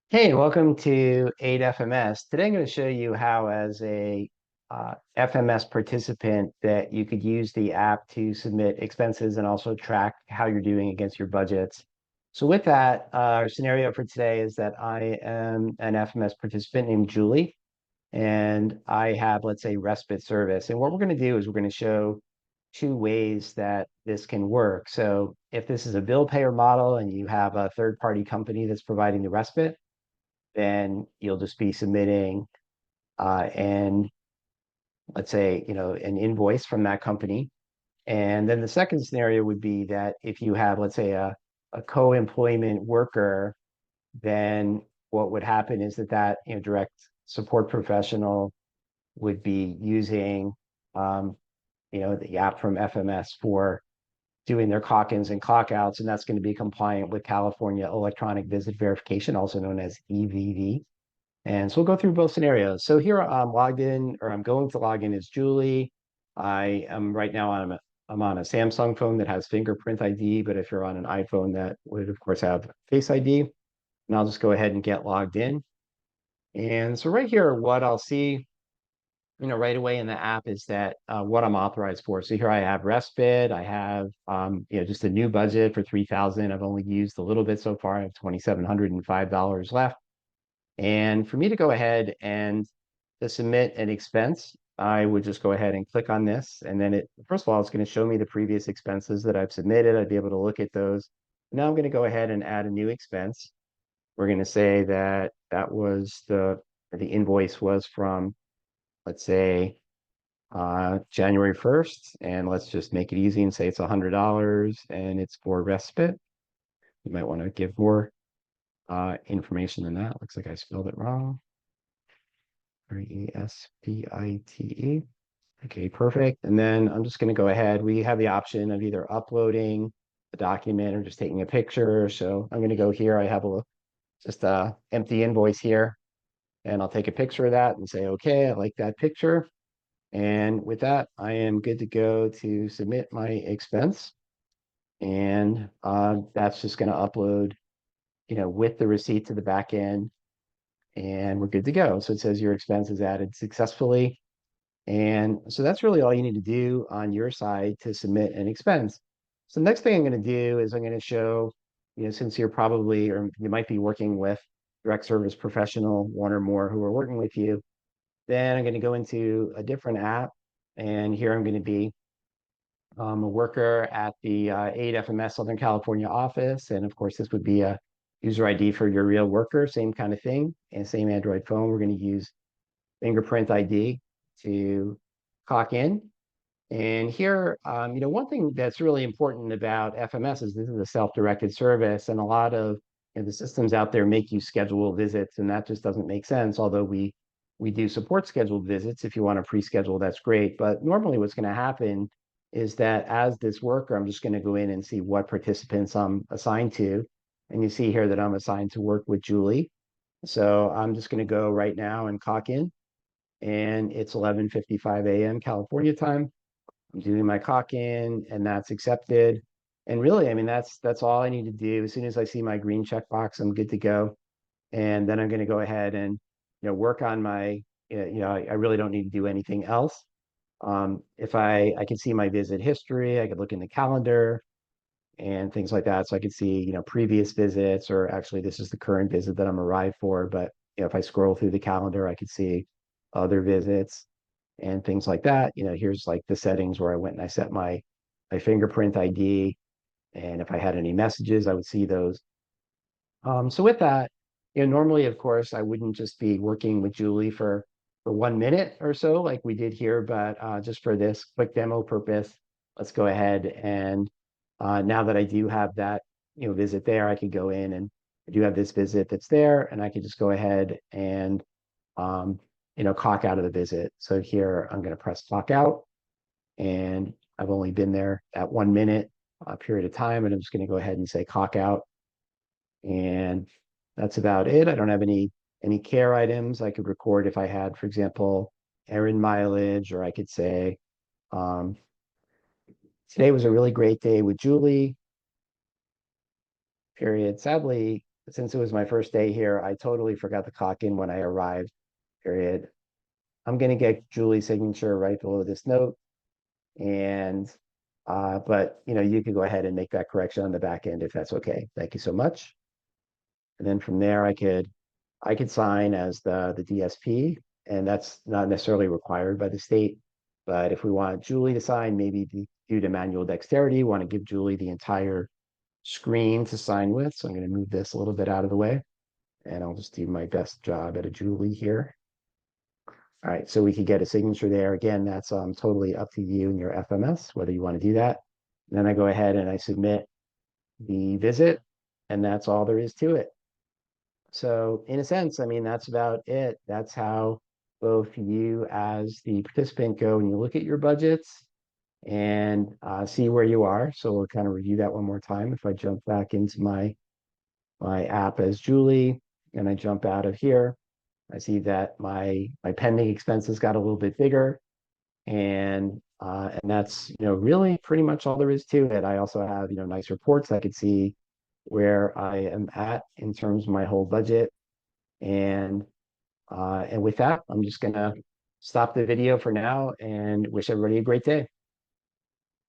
Hey, welcome to AidFMS. Today I'm going to show you how, as a FMS participant, that you could use the app to submit expenses and also track how you're doing against your budgets. So with that, our scenario for today is that I am an FMS participant named Julie, and I have, let's say, respite service. And what we're going to do is we're going to show two ways that this can work. So if this is a bill payer model and you have a third-party company that's providing the respite, then you'll just be submitting and let's say, an invoice from that company. And then the second scenario would be that if you have, let's say, a co-employment worker, then what would happen is that direct support professional would be using, um, the app from FMS for doing their clock-ins and clock-outs, and that's going to be compliant with California Electronic Visit Verification, also known as EVV. And so we'll go through both scenarios. So here I'm logged in, or I'm going to log in as Julie. I am right now I'm on a Samsung phone that has fingerprint ID, but if you're on an iPhone, that would of course have Face ID. And I'll just go ahead and get logged in. And so right here, what I'll see, right away in the app is that what I'm authorized for. So here I have respite. I have just a new budget for 3,000. I've only used a little bit so far. I have $2,705 left. And for me to go ahead and to submit an expense, I would just go ahead and click on this. And then first of all, it's going to show me the previous expenses that I've submitted. I'd be able to look at those. Now I'm going to go ahead and add a new expense. We're going to say that that was the invoice was from, let's say, January 1st. And let's just make it easy and say it's $100 and it's for respite. You might want to give more information than that. Looks like I spelled it wrong. respite. Okay, perfect. And then I'm just going to go ahead. We have the option of either uploading the document or just taking a picture. So I'm going to go here. I have just a empty invoice here, and I'll take a picture of that and say, okay, I like that picture. And with that, I am good to go to submit my expense. And that's just going to upload, with the receipt to the back end, and we're good to go. So it says your expense is added successfully. And so that's really all you need to do on your side to submit an expense. So the next thing I'm going to do is I'm going to show, since you're probably, or you might be working with direct service professional, one or more who are working with you, then I'm going to go into a different app. And here I'm going to be a worker at the AidFMS Southern California office. And of course, this would be a user ID for your real worker, same kind of thing, and same Android phone. We're going to use fingerprint ID to clock in. And here, one thing that's really important about FMS is this is a self-directed service, and a lot of the systems out there make you schedule visits, and that just doesn't make sense. Although we do support scheduled visits. If you want to pre-schedule, that's great. But normally, what's going to happen is that as this worker, I'm just going to go in and see what participants I'm assigned to, and you see here that I'm assigned to work with Julie. So I'm just going to go right now and clock in, and it's 11:55 a.m. California time. I'm doing my clock in, and that's accepted. And really, I mean, that's all I need to do. As soon as I see my green checkbox, I'm good to go. And then I'm going to go ahead and work on my I really don't need to do anything else. If I can see my visit history, I could look in the calendar and things like that. So I could see previous visits, or actually this is the current visit that I'm arrived for. But if I scroll through the calendar, I could see other visits and things like that. Here's like the settings where I went and I set my fingerprint ID, and if I had any messages, I would see those. So with that, normally, of course, I wouldn't just be working with Julie for 1 minute or so like we did here, but just for this quick demo purpose, let's go ahead and now that I do have that visit there, I could go in and I do have this visit that's there, and I could just go ahead and um, clock out of the visit. So here I'm going to press clock out, and I've only been there at 1 minute period of time, and I'm just going to go ahead and say clock out, and that's about it. I don't have any care items I could record if I had, for example, errand mileage, or I could say um, today was a really great day with Julie. Period. Sadly, since it was my first day here, I totally forgot the clock in when I arrived, period. I'm going to get Julie's signature right below this note. And, but you could go ahead and make that correction on the back end if that's okay. Thank you so much. And then from there, I could sign as the DSP, and that's not necessarily required by the state. But if we want Julie to sign, maybe due to manual dexterity, want to give Julie the entire screen to sign with. So I'm going to move this a little bit out of the way, and I'll just do my best job at a Julie here. All right, so we could get a signature there. Again, that's totally up to you and your FMS, whether you want to do that. And then I go ahead and I submit the visit, and that's all there is to it. So in a sense, I mean, that's about it. That's how both you as the participant go and you look at your budgets and see where you are. So we'll kind of review that one more time. If I jump back into my app as Julie and I jump out of here, I see that my pending expenses got a little bit bigger, and that's really pretty much all there is to it. I also have nice reports. I could see where I am at in terms of my whole budget, and with that, I'm just gonna stop the video for now and wish everybody a great day.